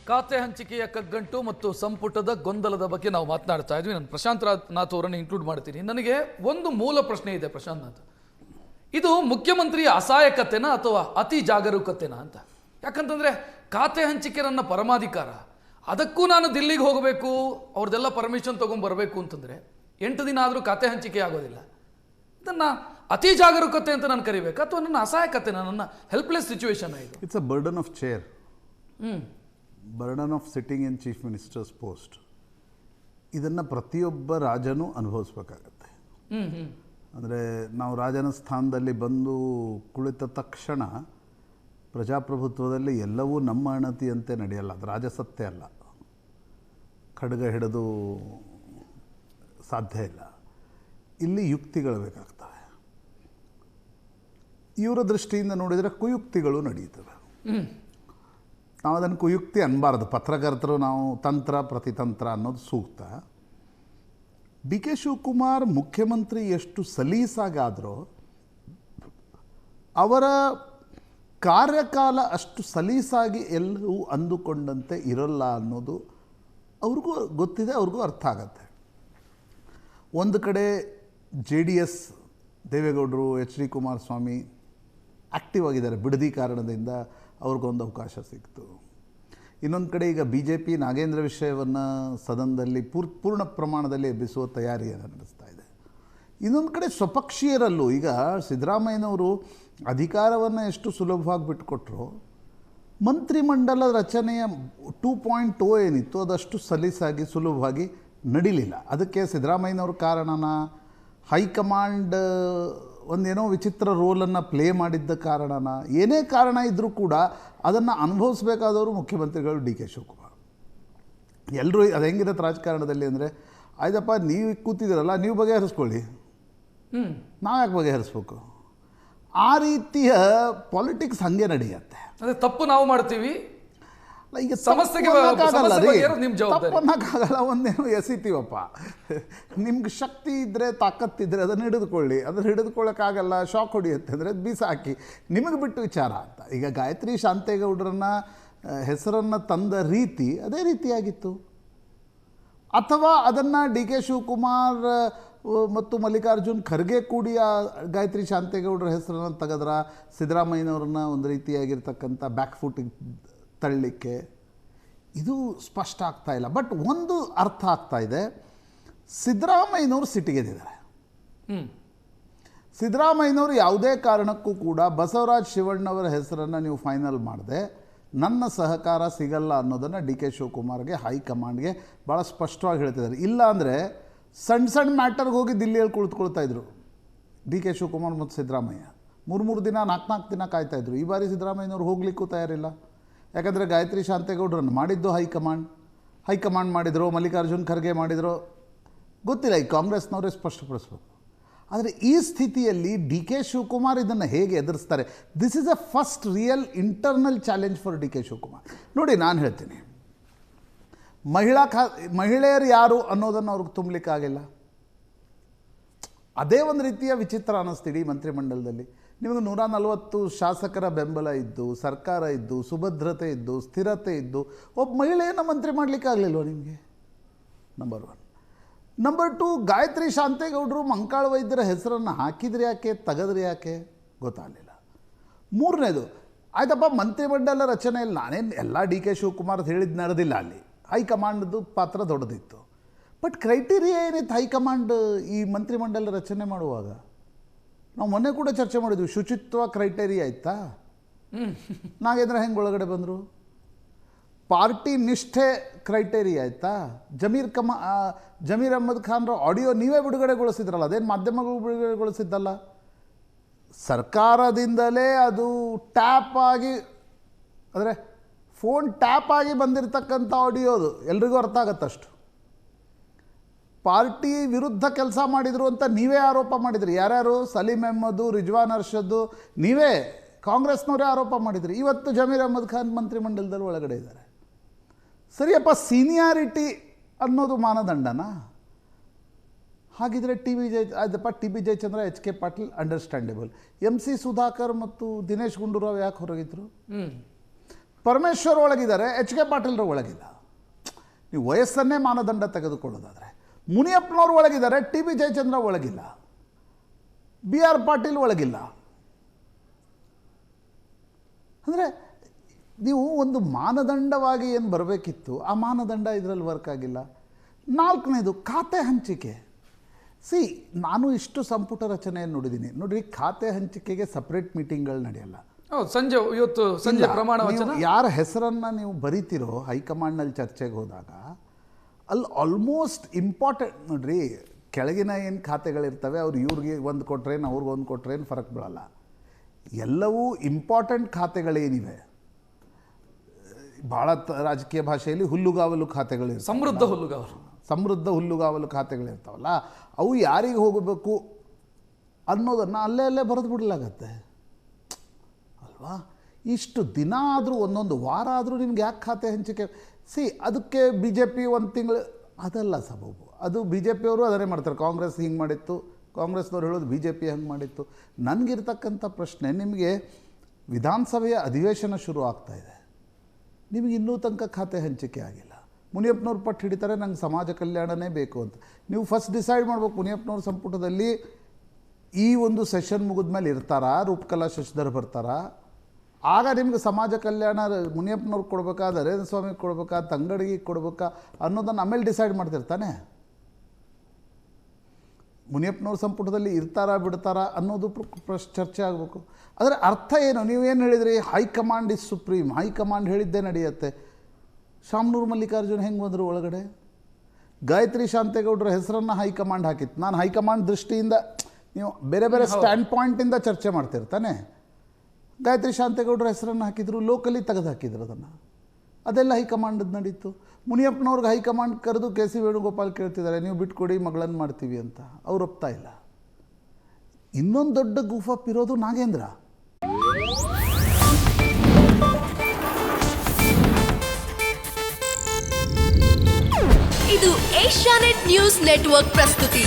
ಖಾತೆ ಹಂಚಿಕೆಯ ಕಗ್ಗಂಟು ಮತ್ತು ಸಂಪುಟದ ಗೊಂದಲದ ಬಗ್ಗೆ ನಾವು ಮಾತನಾಡ್ತಾ ಇದ್ವಿ. ನಾನು ಪ್ರಶಾಂತ್ ನಾಥ್ ಅವರನ್ನು ಇನ್ಕ್ಲೂಡ್ ಮಾಡ್ತೀನಿ. ನನಗೆ ಒಂದು ಮೂಲ ಪ್ರಶ್ನೆ ಇದೆ ಪ್ರಶಾಂತ್ ನಾಥ್, ಇದು ಮುಖ್ಯಮಂತ್ರಿಯ ಅಸಹಾಯಕತೆನಾ ಅಥವಾ ಅತಿ ಜಾಗರೂಕತೆನಾ ಅಂತ. ಯಾಕಂತಂದ್ರೆ ಖಾತೆ ಹಂಚಿಕೆ ನನ್ನ ಪರಮಾಧಿಕಾರ, ಅದಕ್ಕೂ ನಾನು ದಿಲ್ಲಿಗೆ ಹೋಗಬೇಕು, ಅವ್ರದ್ದೆಲ್ಲ ಪರ್ಮಿಷನ್ ತೊಗೊಂಡ್ಬರ್ಬೇಕು ಅಂತಂದ್ರೆ 8 ದಿನ ಆದರೂ ಖಾತೆ ಹಂಚಿಕೆ ಆಗೋದಿಲ್ಲ. ಇದನ್ನು ಅತಿ ಜಾಗರೂಕತೆ ಅಂತ ನಾನು ಕರಿಬೇಕು ಅಥವಾ ನನ್ನ ಅಸಹಾಯಕತೆ, ನನ್ನ ಹೆಲ್ಪ್ಲೆಸ್ ಸಿಚುವೇಶನ್ ಇದು? It's a burden of chair, burden of sitting in chief ministers post. ಇದನ್ನು ಪ್ರತಿಯೊಬ್ಬ ರಾಜನೂ ಅನುಭವಿಸ್ಬೇಕಾಗತ್ತೆ. ಅಂದರೆ ನಾವು ರಾಜನ ಸ್ಥಾನದಲ್ಲಿ ಬಂದು ಕುಳಿತ ತಕ್ಷಣ ಪ್ರಜಾಪ್ರಭುತ್ವದಲ್ಲಿ ಎಲ್ಲವೂ ನಮ್ಮ ಅಣತಿಯಂತೆ ನಡೆಯಲ್ಲ. ಅದು ರಾಜಸತ್ತೆ ಅಲ್ಲ, ಖಡ್ಗ ಹಿಡಿದು ಸಾಧ್ಯ ಇಲ್ಲ. ಇಲ್ಲಿ ಯುಕ್ತಿಗಳು ಬೇಕಾಗ್ತವೆ. ಇವರ ದೃಷ್ಟಿಯಿಂದ ನೋಡಿದರೆ ಕುಯುಕ್ತಿಗಳು ನಡೆಯುತ್ತವೆ. ನಾವು ಅದನ್ನು ಕುಯುಕ್ತಿ ಅನ್ನಬಾರ್ದು. ಪತ್ರಕರ್ತರು ನಾವು ತಂತ್ರ ಪ್ರತಿತಂತ್ರ ಅನ್ನೋದು ಸೂಕ್ತ. ಡಿ ಕೆ ಶಿವಕುಮಾರ್ ಮುಖ್ಯಮಂತ್ರಿ ಎಷ್ಟು ಸಲೀಸಾಗಾದರೂ ಅವರ ಕಾರ್ಯಕಾಲ ಅಷ್ಟು ಸಲೀಸಾಗಿ ಎಲ್ಲವೂ ಅಂದುಕೊಂಡಂತೆ ಇರೋಲ್ಲ ಅನ್ನೋದು ಅವ್ರಿಗೂ ಗೊತ್ತಿದೆ, ಅವ್ರಿಗೂ ಅರ್ಥ ಆಗತ್ತೆ. ಒಂದು ಕಡೆ JDS ದೇವೇಗೌಡರು, H ಡಿ ಕುಮಾರಸ್ವಾಮಿ ಆ್ಯಕ್ಟಿವ್ ಆಗಿದ್ದಾರೆ, ಬಿಡದಿ ಕಾರಣದಿಂದ ಅವ್ರಿಗೊಂದು ಅವಕಾಶ ಸಿಕ್ತು. ಇನ್ನೊಂದು ಕಡೆ ಈಗ BJP ನಾಗೇಂದ್ರ ವಿಷಯವನ್ನು ಸದನದಲ್ಲಿ ಪೂರ್ಣ ಪ್ರಮಾಣದಲ್ಲಿ ಎಬ್ಬಿಸುವ ತಯಾರಿಯನ್ನು ನಡೆಸ್ತಾ ಇದೆ. ಇನ್ನೊಂದು ಕಡೆ ಸ್ವಪಕ್ಷೀಯರಲ್ಲೂ ಈಗ ಸಿದ್ದರಾಮಯ್ಯನವರು ಅಧಿಕಾರವನ್ನು ಎಷ್ಟು ಸುಲಭವಾಗಿ ಬಿಟ್ಟುಕೊಟ್ರು, ಮಂತ್ರಿಮಂಡಲ ರಚನೆಯ 2.0 ಏನಿತ್ತು ಅದಷ್ಟು ಸಲೀಸಾಗಿ ಸುಲಭವಾಗಿ ನಡೀಲಿಲ್ಲ. ಅದಕ್ಕೆ ಸಿದ್ದರಾಮಯ್ಯನವ್ರ ಕಾರಣನ, ಹೈಕಮಾಂಡ್ ಒಂದೇನೋ ವಿಚಿತ್ರ ರೋಲನ್ನು ಪ್ಲೇ ಮಾಡಿದ್ದ ಕಾರಣನ, ಏನೇ ಕಾರಣ ಇದ್ದರೂ ಕೂಡ ಅದನ್ನು ಅನುಭವಿಸ್ಬೇಕಾದವರು ಮುಖ್ಯಮಂತ್ರಿಗಳು ಡಿ ಕೆ ಶಿವಕುಮಾರ್. ಎಲ್ಲರೂ ಅದು ಹೆಂಗಿರುತ್ತೆ ರಾಜಕಾರಣದಲ್ಲಿ ಅಂದರೆ, ಆಯ್ತಪ್ಪ ನೀವು ಕೂತಿದ್ದೀರಲ್ಲ, ನೀವು ಬಗೆಹರಿಸ್ಕೊಳ್ಳಿ, ನಾವು ಯಾಕೆ ಬಗೆಹರಿಸ್ಬೇಕು? ಆ ರೀತಿಯ ಪಾಲಿಟಿಕ್ಸ್ ಹಾಗೆ ನಡೆಯುತ್ತೆ. ಅದೇ ತಪ್ಪು ನಾವು ಮಾಡ್ತೀವಿ, ಈಗ ತಪ್ಪನ್ನಕ್ಕಾಗಲ್ಲ, ಒಂದೇನೋ ಎಸಿತೀವಪ್ಪ. ನಿಮ್ಗೆ ಶಕ್ತಿ ಇದ್ದರೆ, ತಾಕತ್ತಿದ್ದರೆ ಅದನ್ನು ಹಿಡಿದುಕೊಳ್ಳಿ. ಅದನ್ನು ಹಿಡಿದುಕೊಳ್ಳೋಕ್ಕಾಗಲ್ಲ, ಶಾಕ್ ಹೊಡಿಯುತ್ತೆ ಅಂದರೆ ಬೀಸಾಕಿ, ನಿಮಗೆ ಬಿಟ್ಟು ವಿಚಾರ ಅಂತ. ಈಗ ಗಾಯತ್ರಿ ಶಾಂತೇಗೌಡರನ್ನ ಹೆಸರನ್ನು ತಂದ ರೀತಿ ಅದೇ ರೀತಿಯಾಗಿತ್ತು. ಅಥವಾ ಅದನ್ನು ಡಿ ಕೆ ಶಿವಕುಮಾರ್ ಮತ್ತು ಮಲ್ಲಿಕಾರ್ಜುನ್ ಖರ್ಗೆ ಕೂಡಿ ಆ ಗಾಯತ್ರಿ ಶಾಂತೇಗೌಡರ ಹೆಸರನ್ನು ತೆಗೆದ್ರ ಸಿದ್ದರಾಮಯ್ಯನವ್ರನ್ನ ಒಂದು ರೀತಿಯಾಗಿರ್ತಕ್ಕಂಥ ಬ್ಯಾಕ್ ಫುಟಿಗೆ ತಳ್ಳಲಿಕ್ಕೆ, ಇದು ಸ್ಪಷ್ಟ ಆಗ್ತಾ ಇಲ್ಲ. ಬಟ್ ಒಂದು ಅರ್ಥ ಆಗ್ತಾ ಇದೆ, ಸಿದ್ದರಾಮಯ್ಯನವರು ಸಿಟ್ಟಿಗೆದಿದ್ದಾರೆ. ಸಿದ್ದರಾಮಯ್ಯನವರು ಯಾವುದೇ ಕಾರಣಕ್ಕೂ ಕೂಡ ಬಸವರಾಜ್ ಶಿವಣ್ಣವರ ಹೆಸರನ್ನು ನೀವು ಫೈನಲ್ ಮಾಡದೆ ನನ್ನ ಸಹಕಾರ ಸಿಗಲ್ಲ ಅನ್ನೋದನ್ನು ಡಿ ಕೆ ಶಿವಕುಮಾರ್ಗೆ, ಹೈಕಮಾಂಡ್ಗೆ ಭಾಳ ಸ್ಪಷ್ಟವಾಗಿ ಹೇಳ್ತಿದ್ದಾರೆ. ಇಲ್ಲ ಅಂದರೆ ಸಣ್ಣ ಮ್ಯಾಟರ್ಗೆ ಹೋಗಿ ದಿಲ್ಲಿಯಲ್ಲಿ ಕುಳಿತುಕೊಳ್ತಾಯಿದ್ರು ಡಿ ಕೆ ಶಿವಕುಮಾರ್ ಮತ್ತು ಸಿದ್ದರಾಮಯ್ಯ. 3 ದಿನ 4 ದಿನ ಕಾಯ್ತಾಯಿದ್ರು. ಈ ಬಾರಿ ಸಿದ್ದರಾಮಯ್ಯನವರು ಹೋಗ್ಲಿಕ್ಕೂ ತಯಾರಿಲ್ಲ. ಯಾಕಂದರೆ ಗಾಯತ್ರಿ ಶಾಂತೇಗೌಡರನ್ನು ಮಾಡಿದ್ದು ಹೈಕಮಾಂಡ್ ಮಾಡಿದ್ರು, ಮಲ್ಲಿಕಾರ್ಜುನ್ ಖರ್ಗೆ ಮಾಡಿದ್ರು, ಗೊತ್ತಿಲ್ಲ. ಈ ಕಾಂಗ್ರೆಸ್ನವರೇ ಸ್ಪಷ್ಟಪಡಿಸ್ಬೇಕು. ಆದರೆ ಈ ಸ್ಥಿತಿಯಲ್ಲಿ ಡಿ ಕೆ ಶಿವಕುಮಾರ್ ಇದನ್ನು ಹೇಗೆ ಎದುರಿಸ್ತಾರೆ? This is a first real internal challenge for D K Shivakumar. ನೋಡಿ, ನಾನು ಹೇಳ್ತೀನಿ, ಮಹಿಳೆಯರು ಯಾರು ಅನ್ನೋದನ್ನು ಅವ್ರಿಗೆ ತುಂಬಲಿಕ್ಕಾಗಿಲ್ಲ. ಅದೇ ಒಂದು ರೀತಿಯ ವಿಚಿತ್ರ ಅನ್ನಿಸ್ತಿಡಿ. ಮಂತ್ರಿಮಂಡಲದಲ್ಲಿ ನಿಮಗೆ 140 ಶಾಸಕರ ಬೆಂಬಲ ಇದ್ದು, ಸರ್ಕಾರ ಇದ್ದು, ಸುಭದ್ರತೆ ಇದ್ದು, ಸ್ಥಿರತೆ ಇದ್ದು, ಒಬ್ಬ ಮಹಿಳೆಯನ್ನು ಮಂತ್ರಿ ಮಾಡಲಿಕ್ಕಾಗಲಿಲ್ವ ನಿಮಗೆ? ನಂಬರ್ 1. ನಂಬರ್ 2, ಗಾಯತ್ರಿ ಶಾಂತೇಗೌಡರು ಮಂಕಾಳ ವೈದ್ಯರ ಹೆಸರನ್ನು ಹಾಕಿದ್ರೆ ಯಾಕೆ, ತೆಗೆದ್ರೆ ಯಾಕೆ ಗೊತ್ತಾಗಲಿಲ್ಲ. 3ನೇದು, ಆಯ್ತಪ್ಪ ಮಂತ್ರಿಮಂಡಲ ರಚನೆಯಲ್ಲಿ ನಾನೇನು ಎಲ್ಲ ಡಿ ಕೆ ಶಿವಕುಮಾರ್ ಹೇಳಿದ್ದು ನಡೆದಿಲ್ಲ. ಅಲ್ಲಿ ಹೈಕಮಾಂಡ್ದು ಪಾತ್ರ ದೊಡ್ಡದಿತ್ತು. ಬಟ್ ಕ್ರೈಟೀರಿಯಾ ಏನಿತ್ತು ಹೈಕಮಾಂಡ್ ಈ ಮಂತ್ರಿಮಂಡಲ ರಚನೆ ಮಾಡುವಾಗ? ನಾವು ಮೊನ್ನೆ ಕೂಡ ಚರ್ಚೆ ಮಾಡಿದ್ವಿ. ಶುಚಿತ್ವ ಕ್ರೈಟೇರಿಯಾ ಇತ್ತಾ? ನಾಗೇಂದ್ರ ಹೆಂಗೆ ಒಳಗಡೆ ಬಂದರು? ಪಾರ್ಟಿ ನಿಷ್ಠೆ ಕ್ರೈಟೇರಿಯಾ ಆಯಿತಾ? ಜಮೀರ್ ಅಹ್ಮದ್ ಖಾನ್ರ ಆಡಿಯೋ ನೀವೇ ಬಿಡುಗಡೆಗೊಳಿಸಿದ್ರಲ್ಲ, ಅದೇನು ಮಾಧ್ಯಮಗಳು ಬಿಡುಗಡೆಗೊಳಿಸಿದ್ದಲ್ಲ. ಸರ್ಕಾರದಿಂದಲೇ ಅದು ಟ್ಯಾಪ್ ಆಗಿ, ಅಂದರೆ ಫೋನ್ ಟ್ಯಾಪ್ ಆಗಿ ಬಂದಿರತಕ್ಕಂಥ ಆಡಿಯೋದು ಎಲ್ರಿಗೂ ಅರ್ಥ ಆಗತ್ತಷ್ಟು. ಪಾರ್ಟಿ ವಿರುದ್ಧ ಕೆಲಸ ಮಾಡಿದರು ಅಂತ ನೀವೇ ಆರೋಪ ಮಾಡಿದ್ರಿ. ಯಾರ್ಯಾರು? ಸಲೀಂ ಅಹ್ಮದು, ರಿಜ್ವಾನ್ ಅರ್ಷದ್ದು, ನೀವೇ ಕಾಂಗ್ರೆಸ್ನವರೇ ಆರೋಪ ಮಾಡಿದ್ರಿ. ಇವತ್ತು ಜಮೀರ್ ಅಹ್ಮದ್ ಖಾನ್ ಮಂತ್ರಿಮಂಡಲದಲ್ಲಿ ಒಳಗಡೆ ಇದ್ದಾರೆ. ಸರಿಯಪ್ಪ, ಸೀನಿಯಾರಿಟಿ ಅನ್ನೋದು ಮಾನದಂಡನಾ? ಹಾಗಿದ್ರೆ T B Jayachandra, H K Patil understandable. MC Sudhakar ಮತ್ತು ದಿನೇಶ್ ಗುಂಡೂರಾವ್ ಯಾಕೆ ಹೊರಗಿದ್ರು? ಪರಮೇಶ್ವರ್ ಒಳಗಿದ್ದಾರೆ, ಎಚ್ ಕೆ ಪಾಟೀಲ್ರ ಒಳಗಿಲ್ಲ. ನೀವು ವಯಸ್ಸನ್ನೇ ಮಾನದಂಡ ತೆಗೆದುಕೊಳ್ಳೋದಾದರೆ ಮುನಿಯಪ್ಪನವ್ರು ಒಳಗಿದ್ದಾರೆ, ಟಿ ಬಿ ಜಯಚಂದ್ರ ಒಳಗಿಲ್ಲ, ಬಿ ಆರ್ ಪಾಟೀಲ್ ಒಳಗಿಲ್ಲ. ಅಂದರೆ ನೀವು ಒಂದು ಮಾನದಂಡವಾಗಿ ಏನು ಬರಬೇಕಿತ್ತು, ಆ ಮಾನದಂಡ ಇದರಲ್ಲಿ ವರ್ಕ್ ಆಗಿಲ್ಲ. 4ನೇದು ಖಾತೆ ಹಂಚಿಕೆ. ನಾನು ಇಷ್ಟು ಸಂಪುಟ ರಚನೆಯನ್ನು ನೋಡಿದ್ದೀನಿ. ನೋಡಿರಿ, ಖಾತೆ ಹಂಚಿಕೆಗೆ ಸಪ್ರೇಟ್ ಮೀಟಿಂಗ್ಗಳು ನಡೆಯಲ್ಲ. ಇವತ್ತು ಸಂಜೆ ಪ್ರಮಾಣ ವಚನ ಯಾರ ಹೆಸರನ್ನು ನೀವು ಬರಿತೀರೋ ಹೈಕಮಾಂಡ್ನಲ್ಲಿ ಚರ್ಚೆಗೆ ಹೋದಾಗ ಅಲ್ಲಿ ಆಲ್ಮೋಸ್ಟ್ ಇಂಪಾರ್ಟೆಂಟ್ ನೋಡ್ರಿ, ಕೆಳಗಿನ ಏನು ಖಾತೆಗಳಿರ್ತವೆ ಅವ್ರು ಇವ್ರಿಗೆ ಒಂದು ಕೊಟ್ರೇನು ಅವ್ರಿಗೆ ಒಂದು ಕೊಟ್ರೇನು ಫರಕ್ ಬೀಳಲ್ಲ. ಎಲ್ಲವೂ ಇಂಪಾರ್ಟೆಂಟ್ ಖಾತೆಗಳೇನಿವೆ, ಭಾಳ ರಾಜಕೀಯ ಭಾಷೆಯಲ್ಲಿ ಹುಲ್ಲುಗಾವಲು ಖಾತೆಗಳು, ಸಮೃದ್ಧ ಹುಲ್ಲುಗಾವಲು ಖಾತೆಗಳಿರ್ತಾವಲ್ಲ, ಅವು ಯಾರಿಗೆ ಹೋಗಬೇಕು ಅನ್ನೋದನ್ನು ಅಲ್ಲೇ ಬರೆದು ಬಿಡಲಾಗತ್ತೆ ಅಲ್ವಾ. ಇಷ್ಟು ದಿನ ಆದರೂ, ಒಂದೊಂದು ವಾರ ಆದರೂ ನಿಮ್ಗೆ ಯಾಕೆ ಖಾತೆ ಹಂಚಿಕೆ? ಅದಕ್ಕೆ ಬಿ ಜೆ ಪಿ ಒಂದು ತಿಂಗಳು ಅದಲ್ಲ ಸಬಬು. ಅದು ಬಿ ಜೆ ಪಿಯವರು ಅದನ್ನೇ ಮಾಡ್ತಾರೆ. ಕಾಂಗ್ರೆಸ್ ಹಿಂಗೆ ಮಾಡಿತ್ತು, ಕಾಂಗ್ರೆಸ್ನವ್ರು ಹೇಳೋದು ಬಿ ಜೆ ಪಿ ಹಂಗೆ ಮಾಡಿತ್ತು. ನನಗಿರ್ತಕ್ಕಂಥ ಪ್ರಶ್ನೆ, ನಿಮಗೆ ವಿಧಾನಸಭೆಯ ಅಧಿವೇಶನ ಶುರು ಆಗ್ತಾಯಿದೆ, ನಿಮಗೆ ಇನ್ನೂ ತನಕ ಖಾತೆ ಹಂಚಿಕೆ ಆಗಿಲ್ಲ. ಮುನಿಯಪ್ಪನವ್ರು ಪಟ್ಟು ಹಿಡಿತಾರೆ ನಂಗೆ ಸಮಾಜ ಕಲ್ಯಾಣನೇ ಬೇಕು ಅಂತ. ನೀವು ಫಸ್ಟ್ ಡಿಸೈಡ್ ಮಾಡ್ಬೇಕು, ಮುನಿಯಪ್ಪನವ್ರ ಸಂಪುಟದಲ್ಲಿ ಈ ಒಂದು ಸೆಷನ್ ಮುಗಿದ ಮೇಲೆ ಇರ್ತಾರಾ, ರೂಪಕಲಾ ಶಶಿಧರ್ ಬರ್ತಾರಾ, ಆಗ ನಿಮ್ಗೆ ಸಮಾಜ ಕಲ್ಯಾಣ ಮುನಿಯಪ್ಪನವ್ರಿಗೆ ಕೊಡ್ಬೇಕಾ, ನರೇಂದ್ರ ಸ್ವಾಮಿಗೆ ಕೊಡ್ಬೇಕಾ, ತಂಗಡಿಗೆ ಕೊಡ್ಬೇಕಾ ಅನ್ನೋದನ್ನು ಆಮೇಲೆ ಡಿಸೈಡ್ ಮಾಡ್ತಿರ್ತಾನೆ. ಮುನಿಯಪ್ಪನವ್ರ ಸಂಪುಟದಲ್ಲಿ ಇರ್ತಾರಾ ಬಿಡ್ತಾರಾ ಅನ್ನೋದು ಚರ್ಚೆ ಆಗಬೇಕು. ಅದರ ಅರ್ಥ ಏನು? ನೀವೇನು ಹೇಳಿದ್ರಿ, ಹೈಕಮಾಂಡ್ ಇಸ್ ಸುಪ್ರೀಂ, ಹೈಕಮಾಂಡ್ ಹೇಳಿದ್ದೇ ನಡೆಯುತ್ತೆ. ಶಾಮನೂರು ಮಲ್ಲಿಕಾರ್ಜುನ್ ಹೆಂಗೆ ಬಂದರು ಒಳಗಡೆ? ಗಾಯತ್ರಿ ಶಾಂತೇಗೌಡರ ಹೆಸರನ್ನು ಹೈಕಮಾಂಡ್ ಹಾಕಿತ್ತು. ನಾನು ಹೈಕಮಾಂಡ್ ದೃಷ್ಟಿಯಿಂದ, ನೀವು ಬೇರೆ ಬೇರೆ ಸ್ಟ್ಯಾಂಡ್ ಪಾಯಿಂಟಿಂದ ಚರ್ಚೆ ಮಾಡ್ತಿರ್ತಾನೆ. ಗಾಯತ್ರಿ ಶಾಂತೇಗೌಡರ ಹೆಸರನ್ನು ಹಾಕಿದ್ರು, ಲೋಕಲಿ ತೆಗೆದು ಹಾಕಿದ್ರು ಅದನ್ನು, ಅದೆಲ್ಲ ಹೈಕಮಾಂಡದ್ದು ನಡೀತು. ಮುನಿಯಪ್ಪನವ್ರಿಗೆ ಹೈಕಮಾಂಡ್ ಕರೆದು ಕೆ ಸಿ ವೇಣುಗೋಪಾಲ್ ಕೇಳ್ತಿದ್ದಾರೆ, ನೀವು ಬಿಟ್ಕೊಡಿ ಮಗಳನ್ನು ಮಾಡ್ತೀವಿ ಅಂತ. ಅವ್ರು ಒಪ್ತಾ ಇಲ್ಲ. ಇನ್ನೊಂದು ದೊಡ್ಡ ಗೂಫಪ್ ಇರೋದು ನಾಗೇಂದ್ರ. ಇದು ಏಷ್ಯಾನೆಟ್ ನ್ಯೂಸ್ ನೆಟ್ವರ್ಕ್ ಪ್ರಸ್ತುತಿ.